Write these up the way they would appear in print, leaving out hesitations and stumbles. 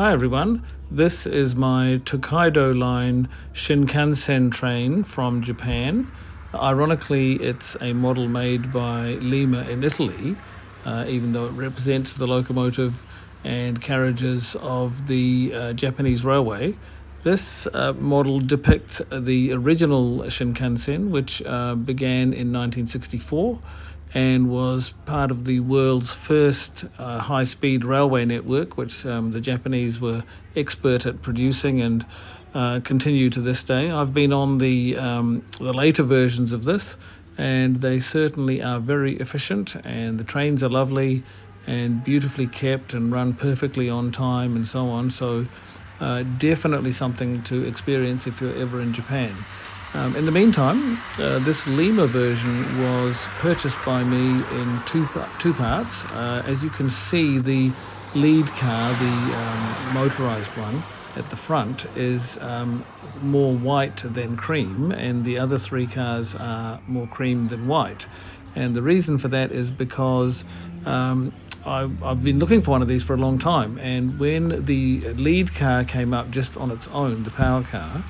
Hi everyone, this is my Tokaido Line Shinkansen train from Japan. Ironically, it's a model made by Lima in Italy, even though it represents the locomotive and carriages of the Japanese railway. This model depicts the original Shinkansen, which began in 1964 and was part of the world's first high-speed railway network, which the Japanese were expert at producing and continue to this day. I've been on the later versions of this, and they certainly are very efficient, and the trains are lovely and beautifully kept and run perfectly on time and so on. So definitely something to experience if you're ever in Japan. In the meantime, this Lima version was purchased by me in two parts. As you can see, the lead car, the motorized one at the front, is more white than cream, and the other three cars are more cream than white. And the reason for that is because I've been looking for one of these for a long time, and when the lead car came up just on its own, the power car,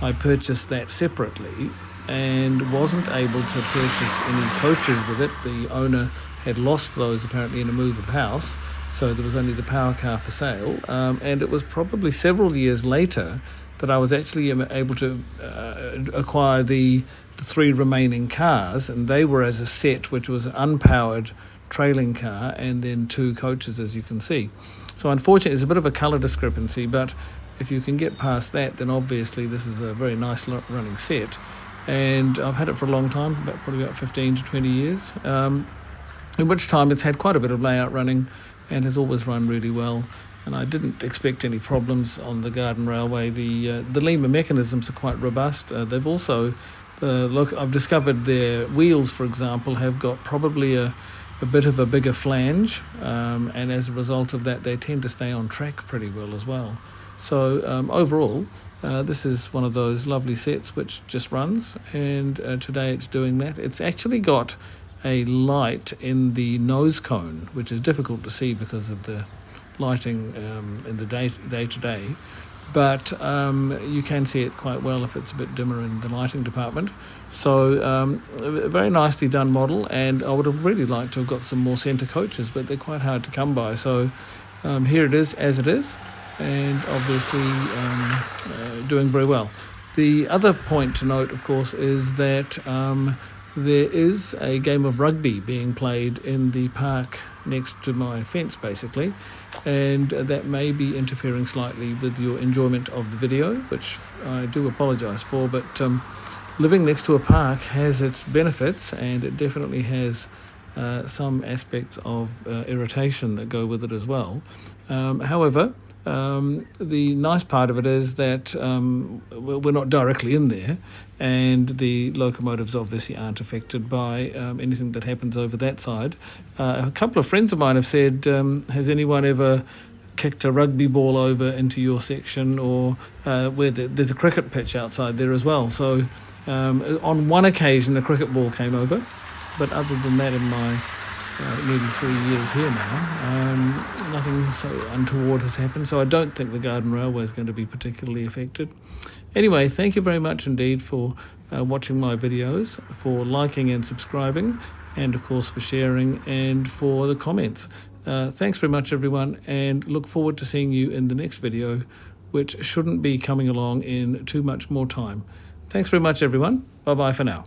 I purchased that separately and wasn't able to purchase any coaches with it. The owner had lost those apparently in a move of house, so there was only the power car for sale. And it was probably several years later that I was actually able to acquire the three remaining cars, and they were as a set, which was an unpowered trailing car and then two coaches, as you can see. So unfortunately, there's a bit of a colour discrepancy, but if you can get past that, then obviously this is a very nice running set. And I've had it for a long time, probably about 15 to 20 years, in which time it's had quite a bit of layout running and has always run really well. And I didn't expect any problems on the Garden Railway. The Lima mechanisms are quite robust. They've also, I've discovered their wheels, for example, have got probably a bit of a bigger flange, and as a result of that, they tend to stay on track pretty well as well. So overall, this is one of those lovely sets which just runs, and today it's doing that. It's actually got a light in the nose cone, which is difficult to see because of the lighting in the day-to-day, but you can see it quite well if it's a bit dimmer in the lighting department. So a very nicely done model, and I would have really liked to have got some more centre coaches, but they're quite hard to come by. So here it is as it is, and obviously doing very well. The other point to note, of course, is that there is a game of rugby being played in the park next to my fence, basically, and that may be interfering slightly with your enjoyment of the video, which I do apologise for, but living next to a park has its benefits, and it definitely has some aspects of irritation that go with it as well. However, the nice part of it is that we're not directly in there, and the locomotives obviously aren't affected by anything that happens over that side. A couple of friends of mine have said, has anyone ever kicked a rugby ball over into your section, or where there's a cricket pitch outside there as well. So on one occasion a cricket ball came over, but other than that, in my nearly 3 years here now, nothing so untoward has happened, so I don't think the Garden Railway is going to be particularly affected. Anyway, thank you very much indeed for watching my videos, for liking and subscribing, and of course for sharing and for the comments. Thanks very much everyone, and look forward to seeing you in the next video, which shouldn't be coming along in too much more time. Thanks very much everyone. Bye bye for now.